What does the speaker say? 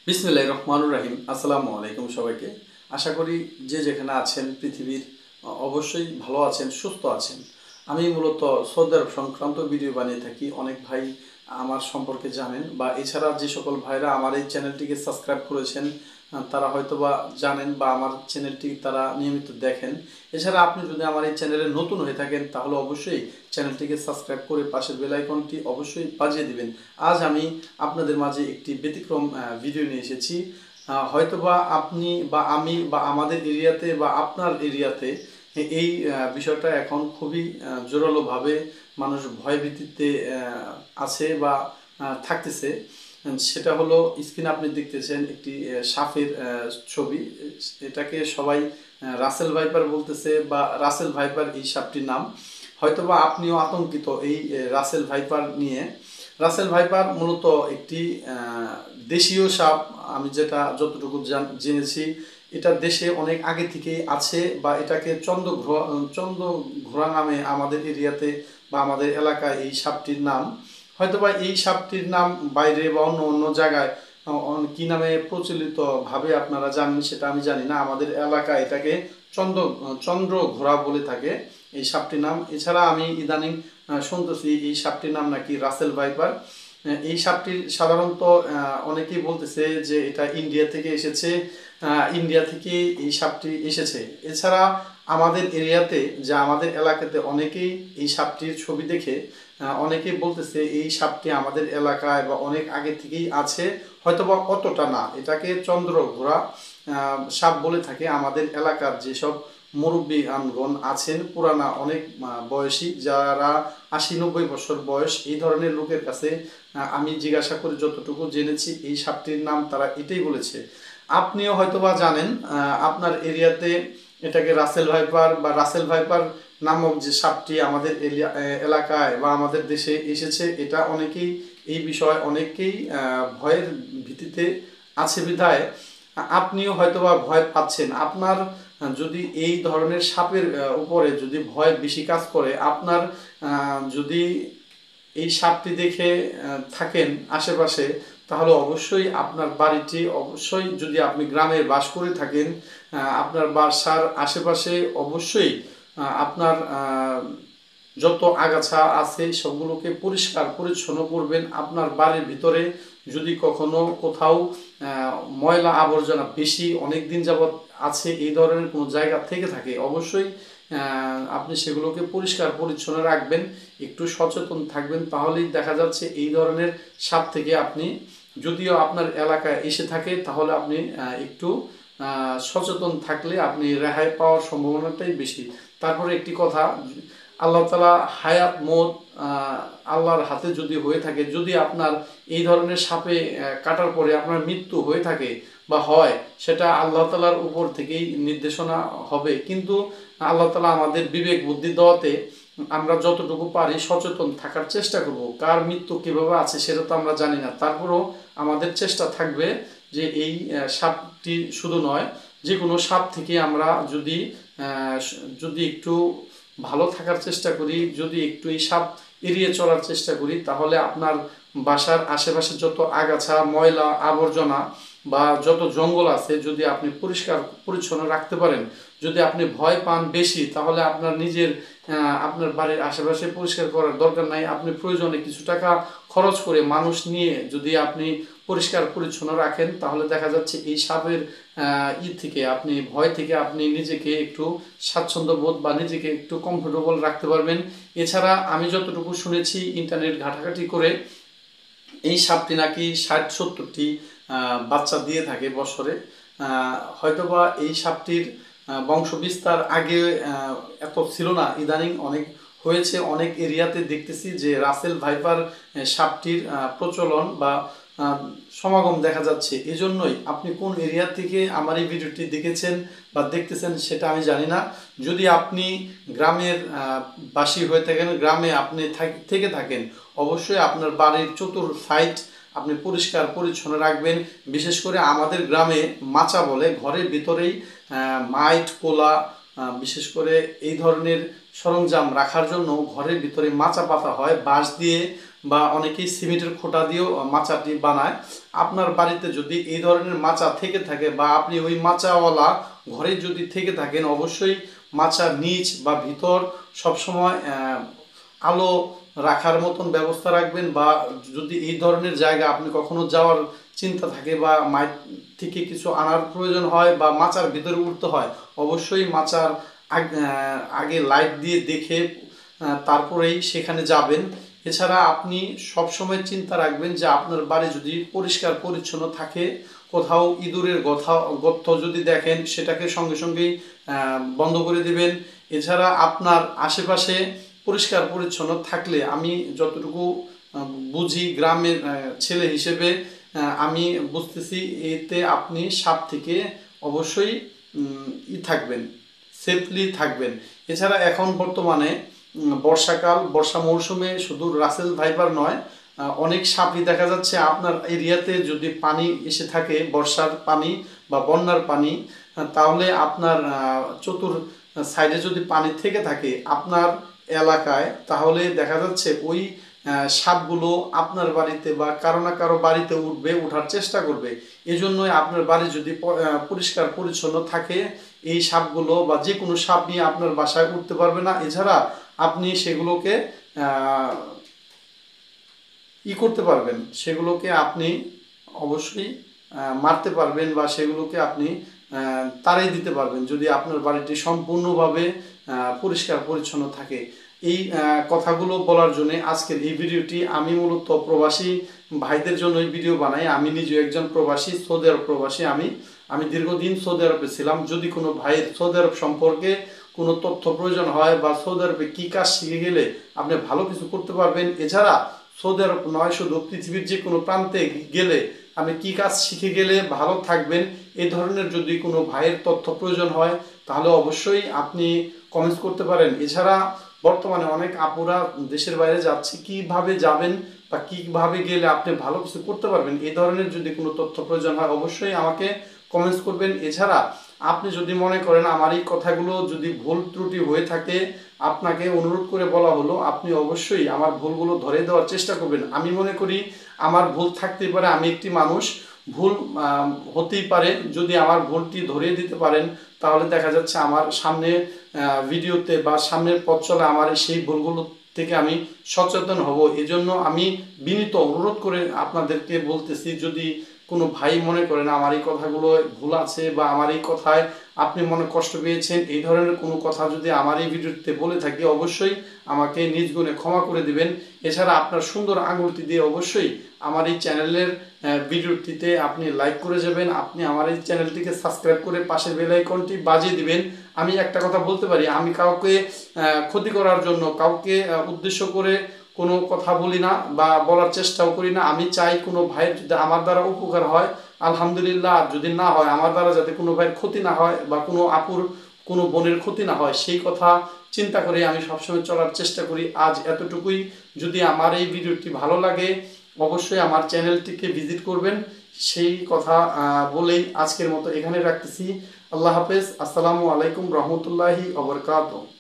বিসমিল্লাহির রহমানির রহিম। আসসালামু আলাইকুম সবাইকে। আশা করি যে যেখানে আছেন পৃথিবীর অবশ্যই ভালো আছেন, সুস্থ আছেন। আমি মূলত সৌদি আরব সংক্রান্ত ভিডিও বানিয়ে থাকি। অনেক ভাই আমার সম্পর্কে জানেন, বা এছাড়া যে সকল ভাইরা আমার এই চ্যানেলটিকে সাবস্ক্রাইব করেছেন তারা হয়তোবা জানেন, বা আমার চ্যানেলটি তারা নিয়মিত দেখেন। এছাড়া আপনি যদি আমার এই চ্যানেলে নতুন হয়ে থাকেন তাহলে অবশ্যই চ্যানেলটিকে সাবস্ক্রাইব করে পাশের বেল আইকনটি অবশ্যই বাজিয়ে দিবেন। আজ আমি আপনাদের মাঝে একটি ব্যতিক্রম ভিডিও নিয়ে এসেছি। হয়তোবা আপনি বা আমি বা আমাদের এরিয়াতে বা আপনার এরিয়াতে এই বিষয়টা এখন খুবই জোরালোভাবে মানুষ ভয়ভীতিতে আছে বা থাকতেছে। সেটা হলো, স্ক্রিনে আপনি দেখতেছেন একটি সাপের ছবি। এটাকে সবাই রাসেল ভাইপার বলতেছে, বা রাসেল ভাইপার এই সাপটির নাম। হয়তোবা আপনিও আতঙ্কিত এই রাসেল ভাইপার নিয়ে। রাসেল ভাইপার মূলত একটি দেশীয় সাপ। আমি যেটা যতটুকু জেনেছি, এটা দেশে অনেক আগে থেকেই আছে, বা এটাকে চন্দ্রঘোড়া নামে আমাদের এরিয়াতে বা আমাদের এলাকায় এই সাপটির নাম। হয়তোবা এই সাপটির নাম বাইরে বা অন্য অন্য জায়গায় কি নামে প্রচলিত ভাবে আপনারা জানেন সেটা আমি জানি না। আমাদের এলাকায় এটাকে চন্দ্রঘোড়া বলে থাকে এই সাপটির নাম। এছাড়া আমি ইদানিং শুনতেছি এই সাপটির নাম নাকি রাসেল ভাইপার। এই সাপটি সাধারণত অনেকেই বলতেছে যে এটা ইন্ডিয়া থেকে এসেছে, ইন্ডিয়া থেকে এই সাপটি এসেছে। এছাড়া আমাদের এরিয়াতে, যা আমাদের এলাকাতে অনেকেই এই সাপটির ছবি দেখে অনেকেই বলতেছে এই সাপটি আমাদের এলাকায় বা অনেক আগে থেকেই আছে, হয়তোবা অতটা না। এটাকে চন্দ্রঘোড়া সাপ বলে থাকে। আমাদের এলাকার যেসব মুরব্বী আনগণ আছেন, পুরানা অনেক বয়সী, যারা ৮০-৯০ বছর বয়স, এই ধরনের লোকের কাছে আমি জিজ্ঞাসা করে যতটুকু জেনেছি এই সাপটির নাম তারা এটাই বলেছে। আপনিও হয়তোবা জানেন, আপনার এরিয়াতে এটাকে রাসেল ভাইপার বা রাসেল ভাইপার নামক যে সাপটি আমাদের এলাকায় বা আমাদের দেশে এসেছে, এটা অনেকেই এই বিষয়ে অনেকেই ভয়ের ভিত্তিতে আছে বিধায় আপনিও হয়তোবা ভয় পাচ্ছেন। আপনার যদি এই ধরনের সাপের উপরে যদি ভয় বেশি কাজ করে, আপনার যদি এই সাপটি দেখে থাকেন আশেপাশে, তাহলে অবশ্যই আপনার বাড়িটি, অবশ্যই যদি আপনি গ্রামে বাস করে থাকেন, আপনার বাসার আশেপাশে অবশ্যই আপনার যত আগাছা আছে সবগুলোকে পরিষ্কার পরিচ্ছন্ন করবেন। আপনার বাড়ির ভিতরে যদি কখনো কোথাও ময়লা আবর্জনা বেশি অনেক দিন যাবৎ আছে, এই ধরনের কোনো জায়গা থেকে থাকে, অবশ্যই আপনি সেগুলোকে পরিষ্কার পরিচ্ছন্ন রাখবেন, একটু সচেতন থাকবেন। তাহলেই দেখা যাচ্ছে এই ধরনের সাপ থেকে আপনি, যদিও আপনার এলাকায় এসে থাকে, তাহলে আপনি একটু সচেতন থাকলে আপনি রেহাই পাওয়ার সম্ভাবনাটাই বেশি। তারপরে একটি কথা, আল্লাহ তালা হায়াত মত আল্লাহর হাতে যদি হয়ে থাকে, যদি আপনার এই ধরনের সাপে কাটার পরে আপনার মৃত্যু হয়ে থাকে বা হয়, সেটা আল্লাহ তালার উপর থেকেই নির্দেশনা হবে। কিন্তু আল্লাহ তালা আমাদের বিবেক বুদ্ধি দেওয়াতে আমরা যতটুকু পারি সচেতন থাকার চেষ্টা করব। কার মৃত্যু কিভাবে আছে সেটা তো আমরা জানি না, তারপরেও আমাদের চেষ্টা থাকবে যে এই সাপটি শুধু নয়, যে কোনো সাপ থেকে আমরা যদি যদি একটু ভালো থাকার চেষ্টা করি, যদি একটু এই সাপ এড়িয়ে চলার চেষ্টা করি, তাহলে আপনার বাসার আশেপাশে যত আগাছা ময়লা আবর্জনা বা যত জঙ্গল আছে, যদি আপনি পরিষ্কার পরিচ্ছন্ন রাখতে পারেন, যদি আপনি ভয় পান বেশি, তাহলে আপনার নিজের আপনার বাড়ির আশেপাশে পরিষ্কার করার দরকার নাই। আপনি প্রয়োজনে কিছু টাকা খরচ করে মানুষ নিয়ে যদি আপনি পরিষ্কার পরিচ্ছন্ন রাখেন, তাহলে দেখা যাচ্ছে এই সাপের থেকে আপনি, ভয় থেকে আপনি নিজেকে একটু স্বাচ্ছন্দ্য বোধ বা নিজেকে একটু কমফোর্টেবল রাখতে পারবেন। এছাড়া আমি যতটুকু শুনেছি ইন্টারনেট ঘাটাঘাটি করে, এই সাপটি নাকি ৬০-৭০টি বাচ্চা দিয়ে থাকে বছরে। হয়তোবা এই সাপটির বংশ বিস্তার আগে এত ছিল না, ইদানিং অনেক হয়েছে। অনেক এরিয়াতে দেখতেছি যে রাসেল ভাইপার সাপটির প্রচলন বা সমাগম দেখা যাচ্ছে। এজন্যই আপনি কোন এরিয়া থেকে আমার এই ভিডিওটি দেখেছেন বা দেখতেছেন সেটা আমি জানি না। যদি আপনি গ্রামের বাসী হয়ে থাকেন, গ্রামে আপনি থেকে থাকেন, অবশ্যই আপনার বাড়ির চতুর সাইড আপনি পরিষ্কার পরিচ্ছন্ন রাখবেন। বিশেষ করে আমাদের গ্রামে মাচা বলে, ঘরের ভিতরেই মাইট কোলা, বিশেষ করে এই ধরনের সরঞ্জাম রাখার জন্য ঘরের ভিতরে মাচা পাতা হয় বাঁশ দিয়ে। বা অনেকেই সিমেন্টের খোঁটা দিয়েও মাচাটি বানায়। আপনার বাড়িতে যদি এই ধরনের মাচা থেকে থাকে বা আপনি ওই মাচাওয়ালা ঘরে যদি থেকে থাকেন, অবশ্যই মাচার নিচ বা ভিতর সবসময় আলো রাখার মতন ব্যবস্থা রাখবেন। বা যদি এই ধরনের জায়গা আপনি কখনো যাওয়ার চিন্তা থাকে বা মাঠ থেকে কিছু আনার প্রয়োজন হয় বা মাচার ভিতরে উঠতে হয়, অবশ্যই মাচার আগে লাইট দিয়ে দেখে তারপরেই সেখানে যাবেন। এছাড়া আপনি সবসময় চিন্তা রাখবেন যে আপনার বাড়ি যদি পরিষ্কার পরিচ্ছন্ন থাকে, কোথাও ইঁদুরের গর্ত যদি দেখেন সেটাকে সঙ্গে সঙ্গেই বন্ধ করে দিবেন। এছাড়া আপনার আশেপাশে পরিষ্কার পরিচ্ছন্ন থাকলে, আমি যতটুকু বুঝি গ্রামের ছেলে হিসেবে আমি বুঝতেছি, এতে আপনি সাপ থেকে অবশ্যই থাকবেন, সেফলি থাকবেন। এছাড়া এখন বর্তমানে বর্ষাকাল, বর্ষা মৌসুমে শুধু রাসেল ভাইপার নয়, অনেক সাপই দেখা যাচ্ছে। আপনার এরিয়াতে যদি পানি এসে থাকে, বর্ষার পানি বা বন্যার পানি, তাহলে আপনার চতুর সাইডে যদি পানি থেকে থাকে আপনার এলাকায়, তাহলে দেখা যাচ্ছে ওই সাপগুলো আপনার বাড়িতে বা কারো না কারো বাড়িতে উঠবে, উঠার চেষ্টা করবে। এজন্যই আপনার বাড়ি যদি পরিষ্কার পরিচ্ছন্ন থাকে, এই সাপগুলো বা যে কোনো সাপ নিয়ে আপনার বাসায় উঠতে পারবে না। এছাড়া আপনি সেগুলোকে করতে পারবেন, সেগুলোকে আপনি অবশ্যই মারতে পারবেন বা সেগুলোকে আপনি তাড়িয়ে দিতে পারবেন যদি আপনার বাড়িটি সম্পূর্ণভাবে পরিষ্কার পরিচ্ছন্ন থাকে। এই কথাগুলো বলার জন্য আজকের এই ভিডিওটি। আমি মূলত প্রবাসী ভাইদের জন্য এই ভিডিও বানাই। আমি নিজে একজন প্রবাসী, সৌদি আরব প্রবাসী। আমি দীর্ঘদিন সৌদি আরবে ছিলাম। যদি কোনো ভাইয়ের সৌদি আরব সম্পর্কে কোনো তথ্য প্রয়োজন হয় বা সৌদি আরবে কী কাজ শিখে গেলে আপনি ভালো কিছু করতে পারবেন, এছাড়া সৌদি আরব নয়, শুধু পৃথিবীর যে কোনো প্রান্তে গেলে আপনি কী কাজ শিখে গেলে ভালো থাকবেন, এই ধরনের যদি কোনো ভাইয়ের তথ্য প্রয়োজন হয় তাহলে অবশ্যই আপনি কমেন্টস করতে পারেন। এছাড়া বর্তমানে অনেক আপুরা দেশের বাইরে যাচ্ছে, কিভাবে যাবেন বা কিভাবে গেলে আপনি ভালো কিছু করতে পারবেন, এই ধরনের যদি কোনো তথ্য প্রয়োজন হয় অবশ্যই আমাকে কমেন্টস করবেন। এছাড়া আপনি যদি মনে করেন আমার এই কথাগুলো যদি ভুল ত্রুটি হয়ে থাকে, আপনাকে অনুরোধ করে বলা হলো আপনি অবশ্যই আমার ভুলগুলো ধরে দেওয়ার চেষ্টা করবেন। আমি মনে করি আমার ভুল থাকতেই পারে, আমি একটি মানুষ, ভুল হতেই পারে। যদি আমার ভুলটি ধরিয়ে দিতে পারেন তাহলে দেখা যাচ্ছে আমার সামনে ভিডিওতে বা সামনের পথ চলে আমার সেই ভুলগুলো থেকে আমি সচেতন হব। এজন্য আমি বিনীত অনুরোধ করে আপনাদেরকে বলতেছি, যদি কোনো ভাই মনে করেন আমার এই কথাগুলো ভুল আছে বা আমার এই কথায় আপনি মনে কষ্ট পেয়েছেন, এই ধরনের কোনো কথা যদি আমার এই ভিডিওতে বলে থাকি অবশ্যই আমাকে নিজ গুণে ক্ষমা করে দিবেন। এছাড়া আপনার সুন্দর আঙুলটি দিয়ে অবশ্যই আমার এই চ্যানেলের ভিডিওটিতে আপনি লাইক করে যাবেন। আপনি আমার এই চ্যানেলটিকে সাবস্ক্রাইব করে পাশের বেল আইকনটি বাজিয়ে দিবেন। আমি একটা কথা বলতে পারি, আমি কাউকে ক্ষতি করার জন্য, কাউকে উদ্দেশ্য করে কোনো কথা বলি না বা বলার চেষ্টাও করি না। আমি চাই কোনো ভাইয়ের যদি আমার দ্বারা উপকার হয় আলহামদুলিল্লাহ, আর যদি না হয় আমার দ্বারা যাতে কোনো ভাইয়ের ক্ষতি না হয় বা কোনো আপুর কোনো বোনের ক্ষতি না হয়, সেই কথা চিন্তা করে আমি সবসময় চলার চেষ্টা করি। আজ এতটুকুই। যদি আমার এই ভিডিওটি ভালো লাগে অবশ্যই আমার চ্যানেলটিকে ভিজিট করবেন, সেই কথা বলেই আজকের মতো এখানে রাখতেছি। আল্লাহ হাফেজ। আসসালামু আলাইকুম রহমতুল্লাহি ওয়া বারাকাতুহু।